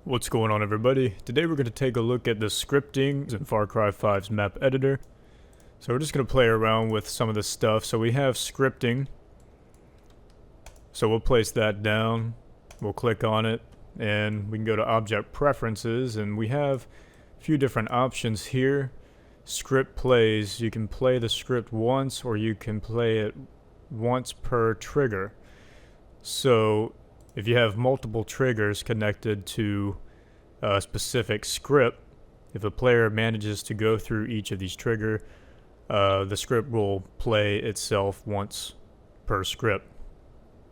What's going on, everybody? Today we're going to take a look at the scripting in Far Cry 5's map editor. So we're just going to play around with some of this stuff. So we have scripting. So we'll place that down. We'll click on it and we can go to object preferences, and we have a few different options here. Script plays. You can play the script once, or you can play it once per trigger. So if you have multiple triggers connected to a specific script, if a player manages to go through each of these triggers, the script will play itself once per script.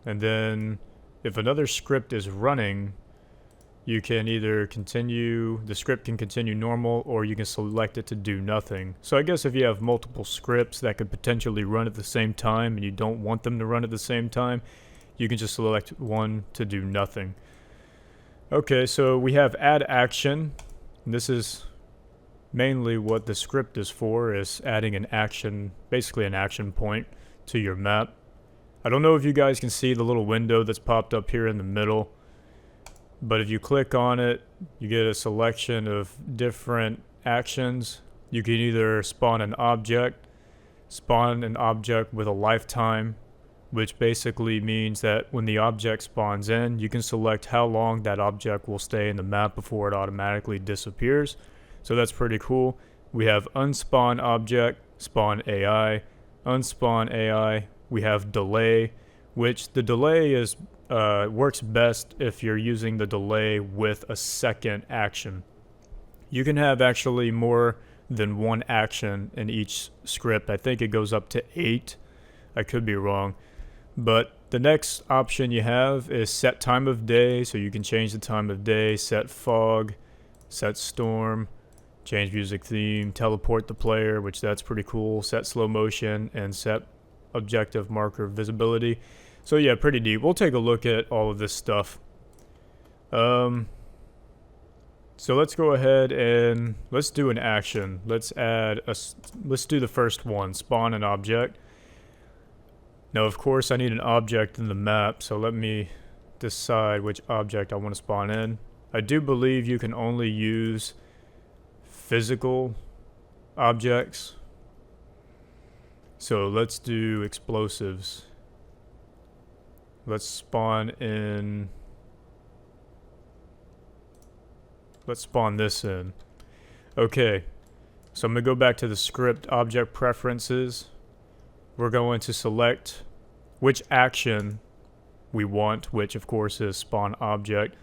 And then if another script is running, you can either continue, the script can continue normal, or you can select it to do nothing. So I guess if you have multiple scripts that could potentially run at the same time and you don't want them to run at the same time, you can just select one to do nothing. Okay, so we have add action. This is mainly what the script is for, is adding an action, basically an action point to your map. I don't know if you guys can see the little window that's popped up here in the middle, but if you click on it, you get a selection of different actions. You can either spawn an object with a lifetime, which basically means that when the object spawns in, you can select how long that object will stay in the map before it automatically disappears. So that's pretty cool. We have unspawn object, spawn AI, unspawn AI. We have delay, which the delay is works best if you're using the delay with a second action. You can have actually more than one action in each script. I think it goes up to 8. I could be wrong. But the next option you have is set time of day, so you can change the time of day, set fog, set storm, change music theme, teleport the player, which that's pretty cool, set slow motion, and set objective marker visibility. So yeah, pretty neat. We'll take a look at all of this stuff. So let's go ahead and let's do an action. Let's do the first one, spawn an object. Now, of course, I need an object in the map, so let me decide which object I want to spawn in. I do believe you can only use physical objects. So let's do explosives. Let's spawn this in. Okay, so I'm going to go back to the script object preferences. We're going to select which action we want, which of course is spawn object.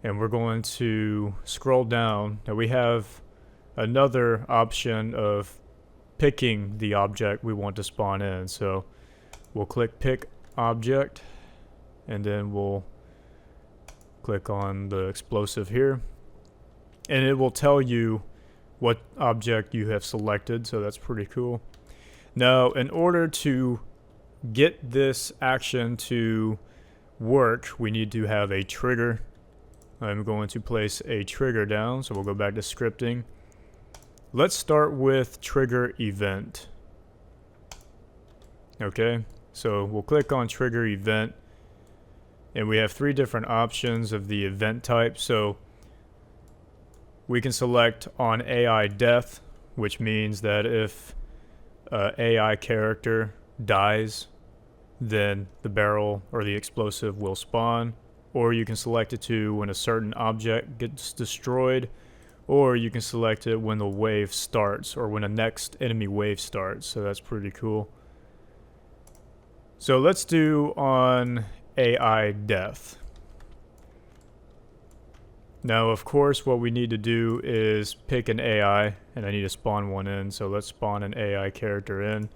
And we're going to scroll down. Now we have another option of picking the object we want to spawn in. So we'll click pick object, and then we'll click on the explosive here. And it will tell you what object you have selected, so that's pretty cool. Now, in order to get this action to work, we need to have a trigger. I'm going to place a trigger down, so we'll go back to scripting. Let's start with trigger event. Okay, so we'll click on trigger event, and we have 3 different options of the event type. So we can select on AI death, which means that if AI character dies, then the barrel or the explosive will spawn. Or you can select it to when a certain object gets destroyed, or you can select it when the wave starts, or when a next enemy wave starts. So that's pretty cool. So let's do on AI death. Now, of course, what we need to do is pick an AI, and I need to spawn one in. So let's spawn an AI character in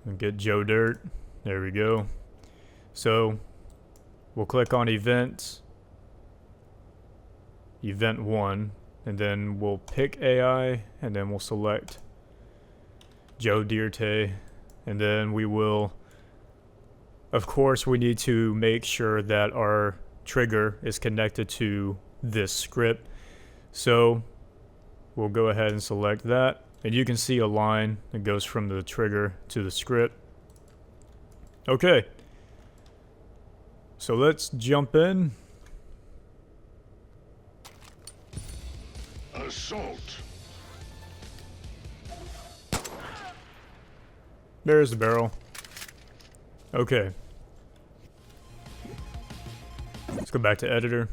and get Joe Dirt. There we go. So we'll click on events, event 1, and then we'll pick AI, and then we'll select Joe Dirt, and then we will, of course, we need to make sure that our trigger is connected to this script. So we'll go ahead and select that, and you can see a line that goes from the trigger to the script. Okay, so let's jump in. Assault. There's the barrel. Okay. Let's go back to editor.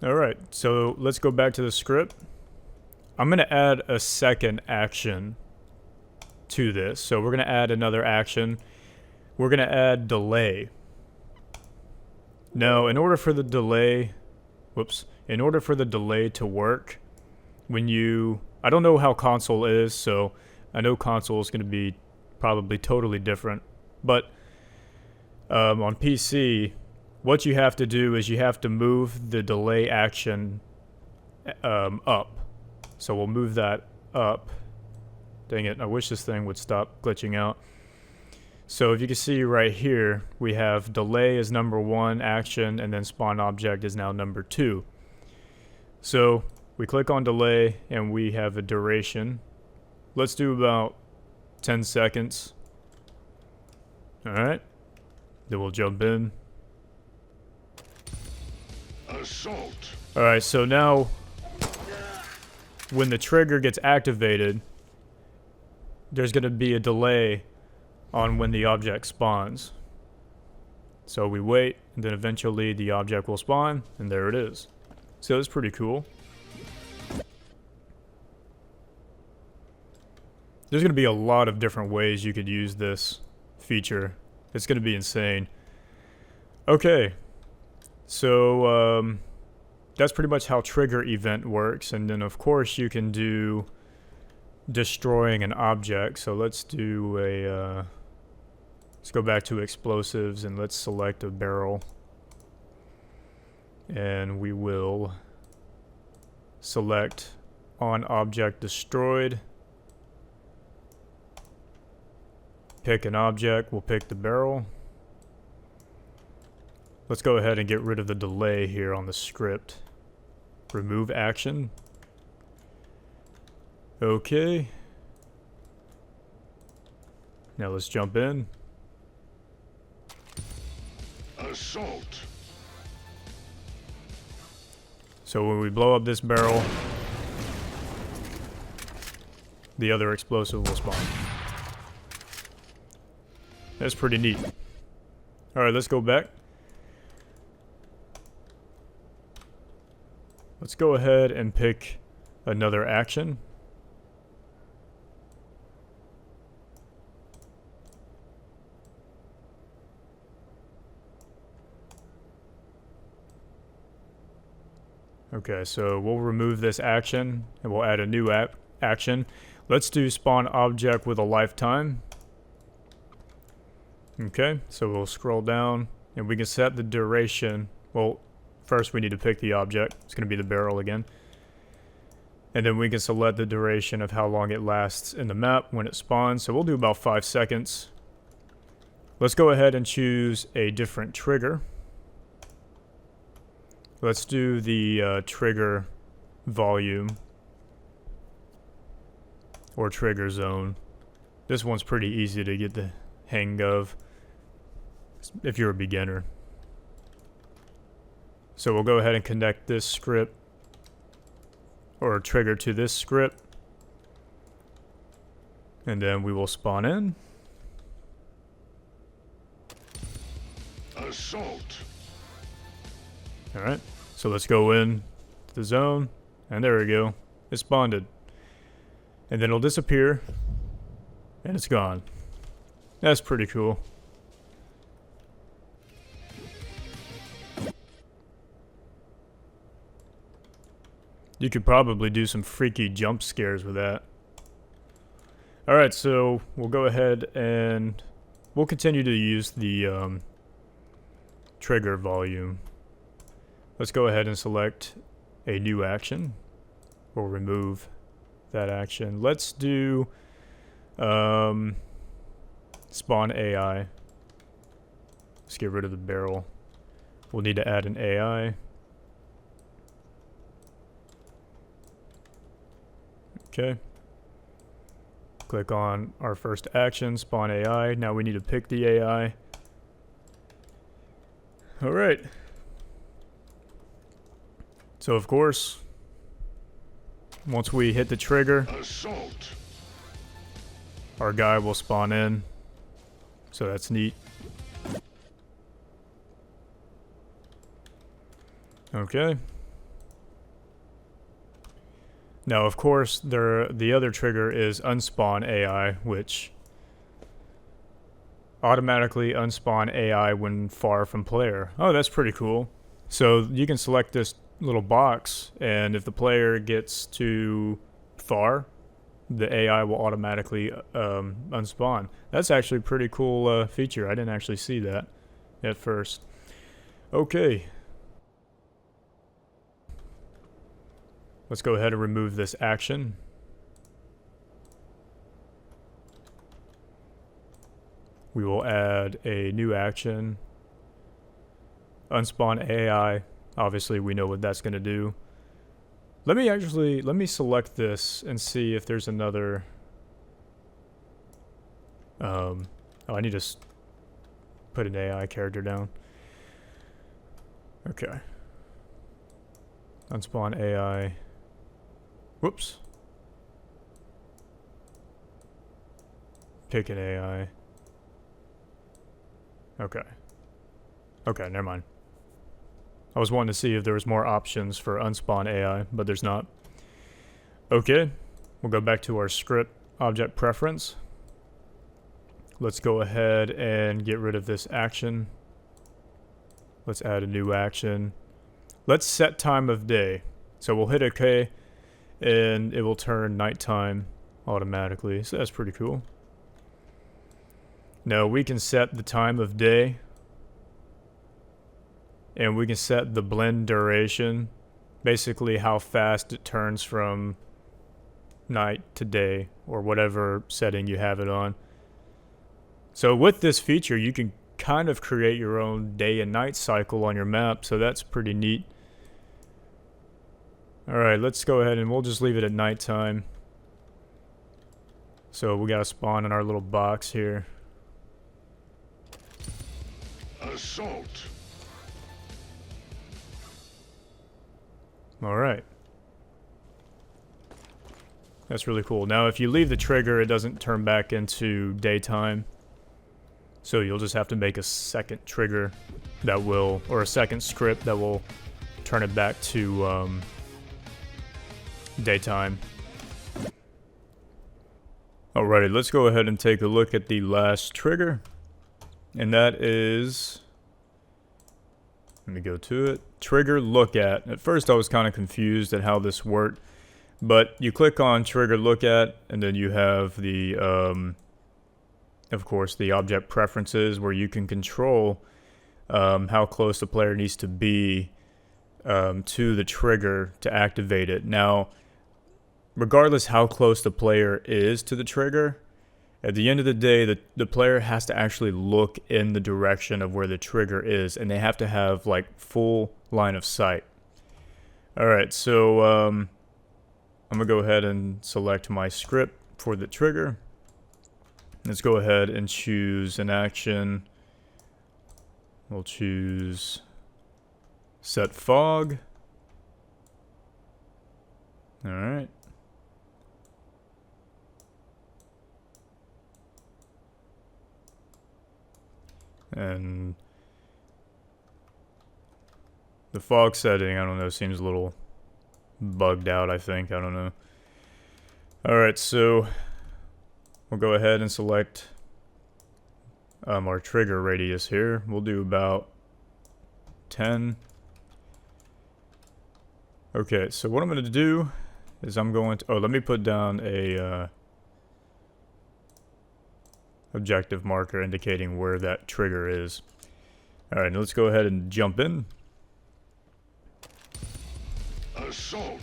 Alright, so let's go back to the script. I'm going to add a second action to this. So we're going to add another action. We're going to add delay. Now, in order for the delay... In order for the delay to work, when you... I don't know how console is, so I know console is going to be probably totally different. But on PC, what you have to do is you have to move the delay action up. So we'll move that up. Dang it, I wish this thing would stop glitching out. So if you can see right here, we have delay is number 1 action, and then spawn object is now number 2. So we click on delay, and we have a duration. Let's do about 10 seconds. Alright. Then we'll jump in. Assault. Alright, so now when the trigger gets activated, there's going to be a delay on when the object spawns. So we wait, and then eventually the object will spawn, and there it is. So it's pretty cool. There's going to be a lot of different ways you could use this feature. It's going to be insane. Okay, so that's pretty much how trigger event works, and then of course you can do destroying an object. So let's do a let's go back to explosives, and let's select a barrel, and we will select on object destroyed, pick an object, we'll pick the barrel. Let's go ahead and get rid of the delay here on the script. Remove action. Okay. Now let's jump in. Assault. So when we blow up this barrel, the other explosive will spawn. That's pretty neat. Alright, let's go back. Let's go ahead and pick another action. Okay, so we'll remove this action and we'll add a new action. Let's do spawn object with a lifetime. Okay, so we'll scroll down and we can set the duration. Well, first we need to pick the object. It's going to be the barrel again. And then we can select the duration of how long it lasts in the map when it spawns. So we'll do about 5 seconds. Let's go ahead and choose a different trigger. Let's do the trigger volume or trigger zone. This one's pretty easy to get the hang of if you're a beginner. So we'll go ahead and connect this script or trigger to this script, and then we will spawn in. Assault. Alright, so let's go in to the zone, and there we go. It spawned. And then it'll disappear, and it's gone. That's pretty cool. You could probably do some freaky jump scares with that. Alright, so we'll go ahead and we'll continue to use the trigger volume. Let's go ahead and select a new action. We'll remove that action. Let's do spawn AI. Let's get rid of the barrel. We'll need to add an AI. Okay. Click on our first action, spawn AI. Now we need to pick the AI. Alright. So of course, once we hit the trigger, Assault. our guy will spawn in. So that's neat. Okay. Now, of course, the other trigger is Unspun Ai, which automatically unspawn AI when far from player. Oh, that's pretty cool. So you can select this little box, and if the player gets too far, the AI will automatically unspawn. That's actually a pretty cool feature. I didn't actually see that at first. Okay. Let's go ahead and remove this action. We will add a new action. Unspun AI. Obviously, we know what that's going to do. Let me select this and see if there's another. Oh, I need to put an AI character down. Okay. Unspun AI. Whoops. Pick an AI. Okay. Okay, never mind. I was wanting to see if there was more options for Unspun AI, but there's not. Okay, we'll go back to our script object preference. Let's go ahead and get rid of this action. Let's add a new action. Let's set time of day. So we'll hit OK, and it will turn nighttime automatically. So that's pretty cool. Now we can set the time of day, and we can set the blend duration, basically how fast it turns from night to day, or whatever setting you have it on. So with this feature, you can kind of create your own day and night cycle on your map, so that's pretty neat. Alright, let's go ahead and we'll just leave it at nighttime. So we gotta spawn in our little box here. Assault. Alright. That's really cool. Now if you leave the trigger, it doesn't turn back into daytime. So you'll just have to make a second trigger that will, or a second script that will turn it back to daytime. Alrighty, let's go ahead and take a look at the last trigger. And that is, let me go to it, trigger look at. At first I was kind of confused at how this worked, but you click on trigger look at, and then you have the, of course, the object preferences where you can control how close the player needs to be to the trigger to activate it. Now, regardless how close the player is to the trigger, at the end of the day, the player has to actually look in the direction of where the trigger is, and they have to have like full line of sight. Alright, so I'm gonna go ahead and select my script for the trigger. Let's go ahead and choose an action. We'll choose set fog. Alright. And the fog setting, I don't know, seems a little bugged out, I think. I don't know. Alright, so we'll go ahead and select our trigger radius here. We'll do about 10. Okay, so what I'm going to do is I'm going to... Oh, let me put down a objective marker indicating where that trigger is. Alright, let's go ahead and jump in. Assault.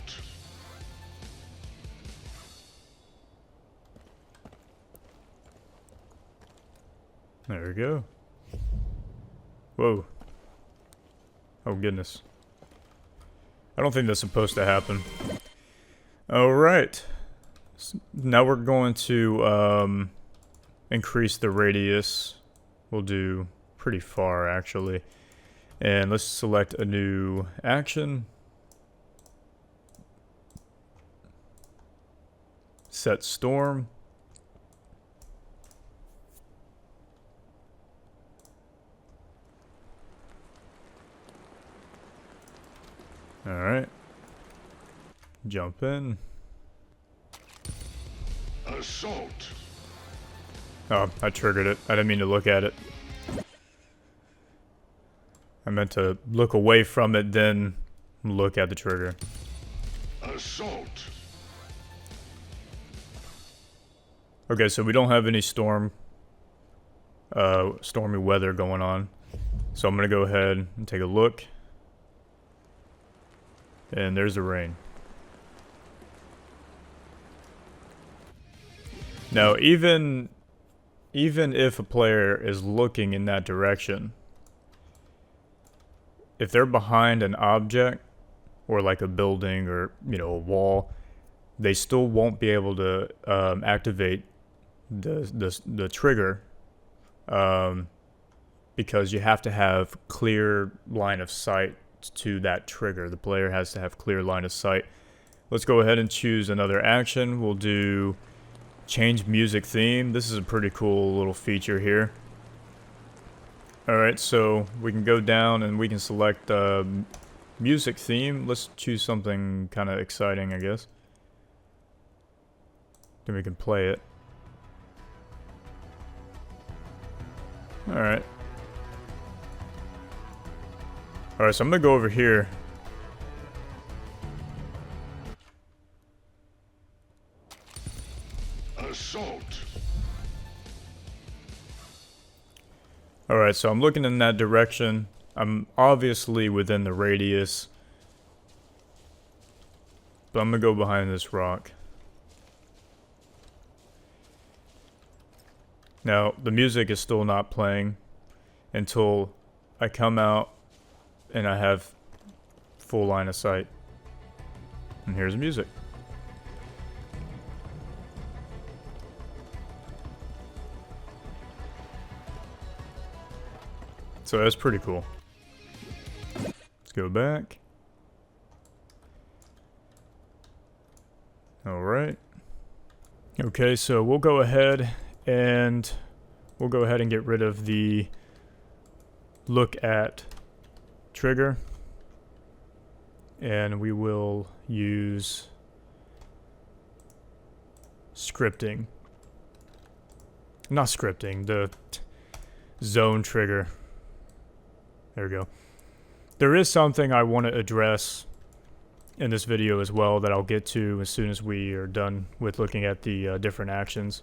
There we go. Whoa. Oh goodness. I don't think that's supposed to happen. Alright. Now we're going to increase the radius. We'll do pretty far actually. And let's select a new action. set storm. Alright. Jump in. Assault. Oh, I triggered it. I didn't mean to look at it. I meant to look away from it, then look at the trigger. Assault. Okay, so we don't have any stormy weather going on. So I'm gonna go ahead and take a look. And there's the rain. Now, even if a player is looking in that direction, if they're behind an object or like a building or, you know, a wall, they still won't be able to activate the trigger because you have to have clear line of sight to that trigger. The player has to have clear line of sight. Let's go ahead and choose another action. We'll do change music theme. This is a pretty cool little feature here. Alright, so we can go down and we can select music theme. Let's choose something kind of exciting, I guess. Then we can play it. Alright. Alright, so I'm gonna go over here. Assault. Alright, so I'm looking in that direction. I'm obviously within the radius. But I'm gonna go behind this rock. Now, the music is still not playing until I come out and I have full line of sight. And here's the music. So that's pretty cool. Let's go back. Alright. Okay, so we'll go ahead and get rid of the look at trigger, and we will use scripting. Not scripting, the zone trigger. There we go. There is something I want to address in this video as well that I'll get to as soon as we are done with looking at the different actions.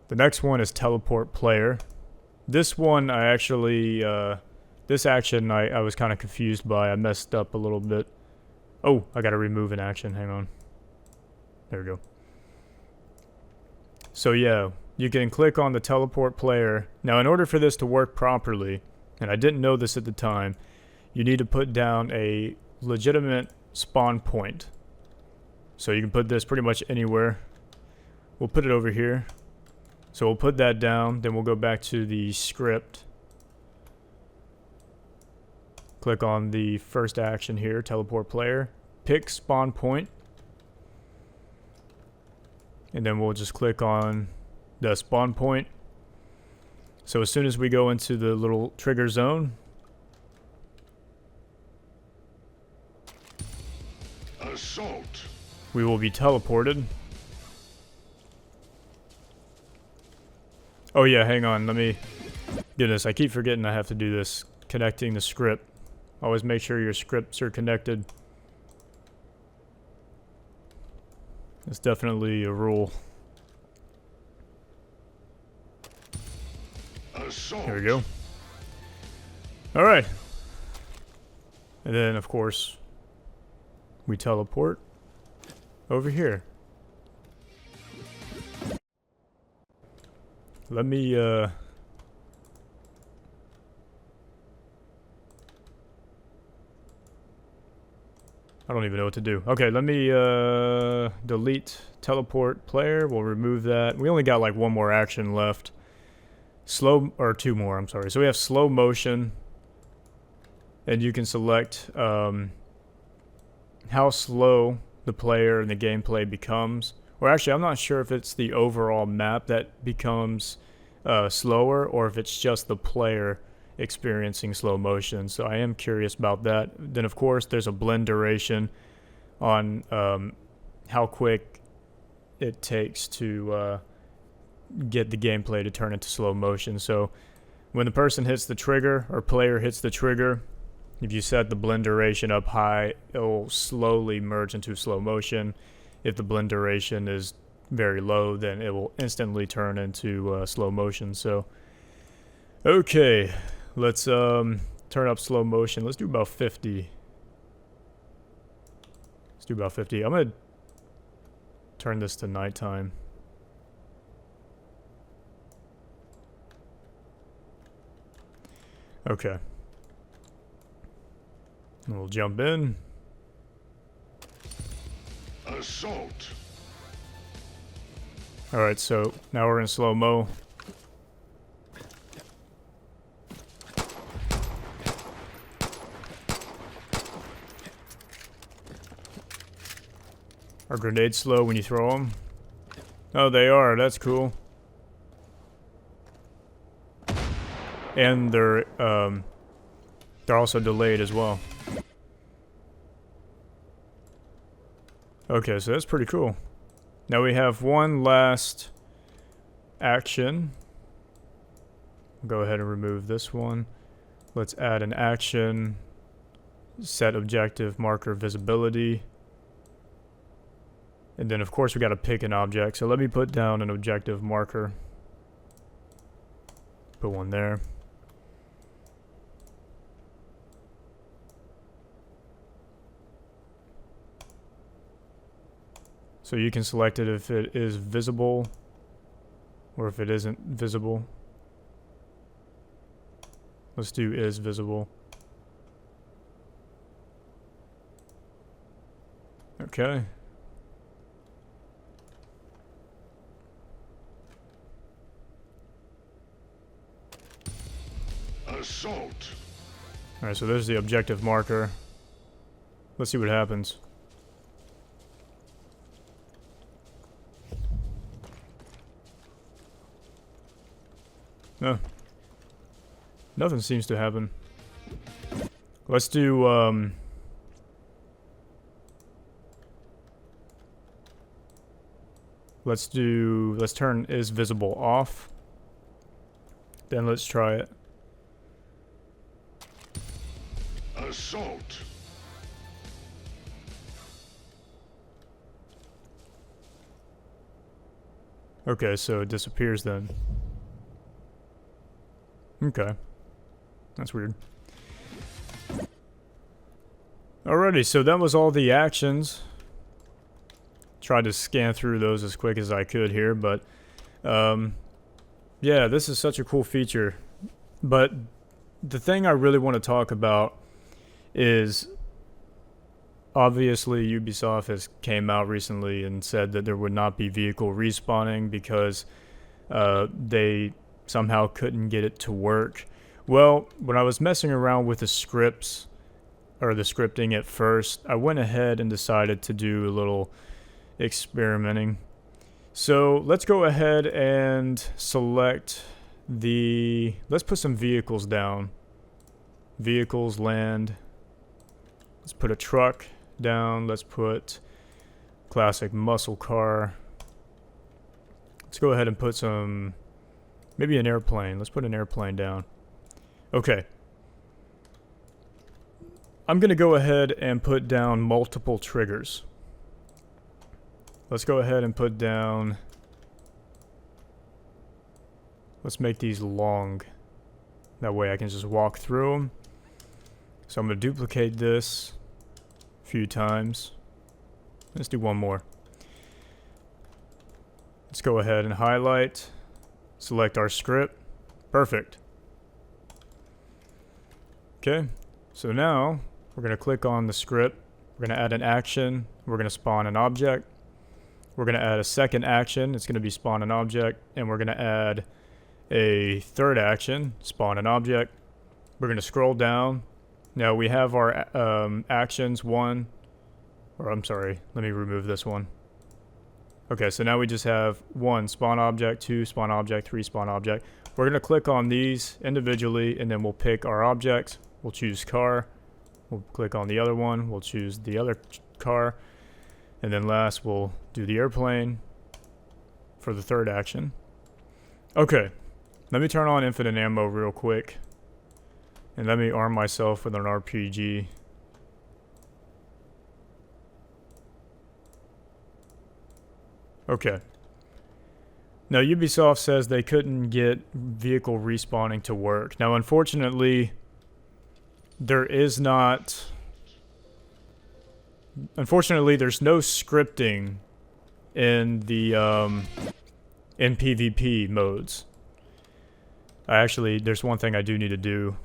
The next one is teleport player. This one I actually, this action I was kind of confused by. I messed up a little bit. Oh, I gotta remove an action, hang on. There we go. So yeah, you can click on the teleport player. Now in order for this to work properly, and I didn't know this at the time, you need to put down a legitimate spawn point. So you can put this pretty much anywhere. We'll put it over here. So we'll put that down, then we'll go back to the script. Click on the first action here, teleport player. Pick spawn point. And then we'll just click on the spawn point. So as soon as we go into the little trigger zone, Assault. we will be teleported. Oh yeah, hang on, let me do this. I keep forgetting I have to do this. Connecting the script. Always make sure your scripts are connected. It's definitely a rule. Assault. Here we go. Alright. And then, of course, we teleport over here. Let me, I don't even know what to do. Okay, let me, delete teleport player. We'll remove that. We only got like one more action left. Or two more, I'm sorry. So we have slow motion. And you can select, how slow the player and the gameplay becomes. Or actually, I'm not sure if it's the overall map that becomes slower, or if it's just the player experiencing slow motion. So I am curious about that. Then of course there's a blend duration on how quick it takes to get the gameplay to turn into slow motion. So when the person hits the trigger, or player hits the trigger, if you set the blend duration up high, it will slowly merge into slow motion. If the blend duration is very low, then it will instantly turn into slow motion. So okay, let's turn up slow motion. Let's do about 50. Let's do about 50. I'm gonna turn this to nighttime. Okay. And we'll jump in. Assault. Alright, so now we're in slow-mo. Are grenades slow when you throw them? Oh, they are. That's cool. And they're also delayed as well. Okay, so that's pretty cool. Now we have one last action. Go ahead and remove this one. Let's add an action. Set objective marker visibility. And then of course we gotta pick an object. So let me put down an objective marker. Put one there. So you can select it if it is visible or if it isn't visible. Let's do is visible. Okay. Assault. Alright, so there's the objective marker. Let's see what happens. No. Nothing seems to happen. Let's do, let's turn is visible off. Then let's try it. Assault. Okay, so it disappears then. Okay. That's weird. Alrighty, so that was all the actions. Tried to scan through those as quick as I could here, but yeah, this is such a cool feature. But the thing I really want to talk about is obviously Ubisoft has came out recently and said that there would not be vehicle respawning because they somehow couldn't get it to work. Well, when I was messing around with the scripts, or the scripting at first, I went ahead and decided to do a little experimenting. So let's go ahead and select the, let's put some vehicles down. Vehicles, land. Let's put a truck down. Let's put classic muscle car. Let's go ahead and put some, maybe an airplane. Let's put an airplane down. Okay. I'm going to go ahead and put down multiple triggers. Let's go ahead and put down, let's make these long. That way I can just walk through them. So I'm going to duplicate this a few times. Let's do one more. Let's go ahead and highlight, select our script. Perfect. Okay, so now we're going to click on the script. We're going to add an action. We're going to spawn an object. We're going to add a second action. It's going to be spawn an object. And we're going to add a third action, spawn an object. We're going to scroll down. Now we have our actions. One, Or I'm sorry, let me remove this one. Okay, so now we just have 1 spawn object, 2 spawn object, 3 spawn object. We're going to click on these individually, and then we'll pick our objects. We'll choose car. We'll click on the other one. We'll choose the other car. And then last, we'll do the airplane for the third action. Okay, let me turn on infinite ammo real quick. And let me arm myself with an RPG. Okay. Now Ubisoft says they couldn't get vehicle respawning to work. Now unfortunately, there's no scripting in the in PvP modes. There's one thing I do need to do.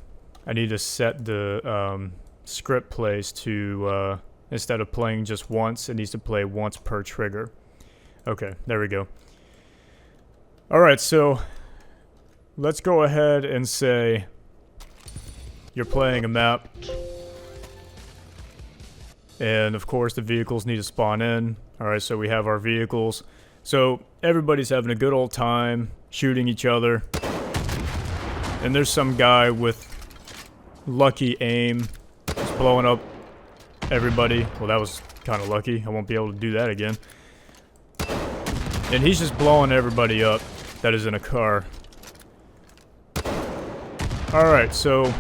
I need to set the script plays to instead of playing just once, it needs to play once per trigger. Okay, there we go. Alright, so let's go ahead and say you're playing a map. And of course the vehicles need to spawn in. Alright, so we have our vehicles. So everybody's having a good old time shooting each other. And there's some guy with lucky aim just blowing up everybody. Well, that was kind of lucky. I won't be able to do that again. And he's just blowing everybody up that is in a car. Alright, so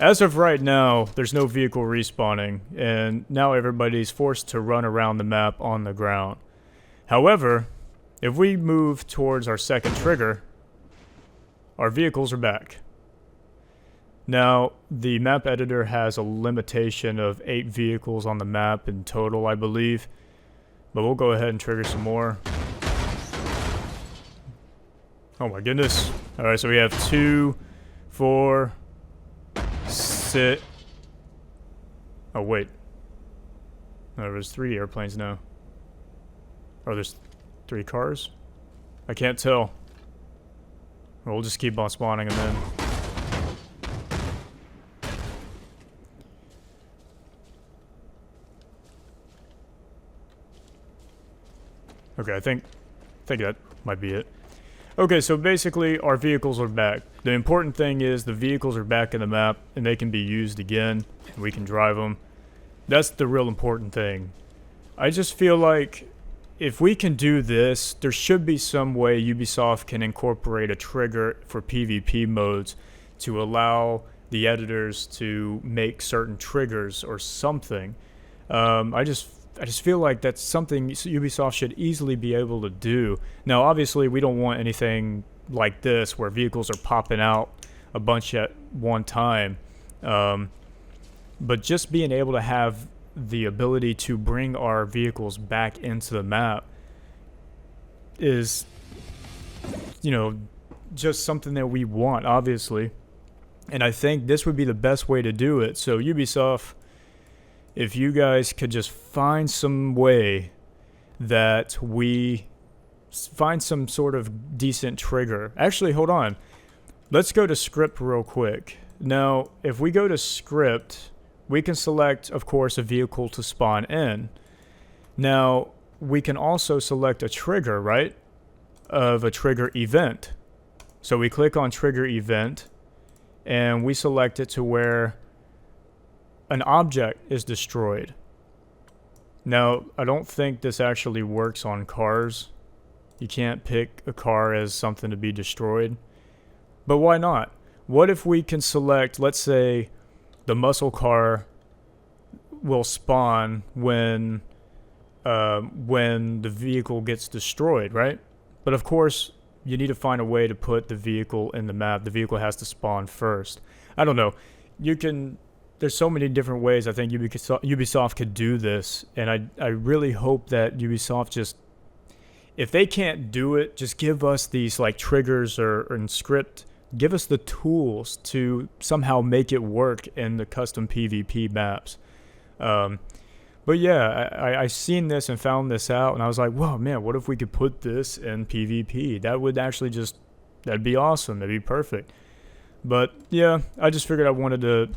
as of right now, there's no vehicle respawning, and now everybody's forced to run around the map on the ground. However, if we move towards our second trigger, our vehicles are back. Now, the map editor has a limitation of 8 vehicles on the map in total, I believe. But we'll go ahead and trigger some more. Oh my goodness. Alright, so we have 2, 4, 6. Oh, wait. No, there's 3 airplanes now. Oh, there's 3 cars? I can't tell. We'll just keep on spawning them in. Okay, I think that might be it. Okay, so basically our vehicles are back. The important thing is the vehicles are back in the map and they can be used again and we can drive them. That's the real important thing. I just feel like if we can do this, there should be some way Ubisoft can incorporate a trigger for PvP modes to allow the editors to make certain triggers or something. I just feel like that's something Ubisoft should easily be able to do. Now, obviously, we don't want anything like this where vehicles are popping out a bunch at one time. But just being able to have the ability to bring our vehicles back into the map is, you know, just something that we want, obviously. And I think this would be the best way to do it. So, Ubisoft, if you guys could just find some way that we find some sort of decent trigger. Actually, hold on. Let's go to script real quick. Now, if we go to script, we can select, of course, a vehicle to spawn in. Now, we can also select a trigger, right? Of a trigger event. So we click on trigger event, and we select it to where an object is destroyed. Now, I don't think this actually works on cars. You can't pick a car as something to be destroyed. But why not? What if we can select, let's say, the muscle car will spawn when the vehicle gets destroyed, right? But of course, you need to find a way to put the vehicle in the map. The vehicle has to spawn first. I don't know. There's so many different ways I think Ubisoft could do this, and I really hope that Ubisoft just, if they can't do it, just give us these like triggers or in script, give us the tools to somehow make it work in the custom PvP maps. But yeah, I seen this and found this out, and I was like, whoa, man, what if we could put this in PvP? That would actually that'd be awesome. That'd be perfect. But yeah, I just figured I wanted to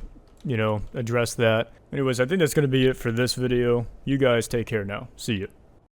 address that. Anyways, I think that's going to be it for this video. You guys take care now. See ya.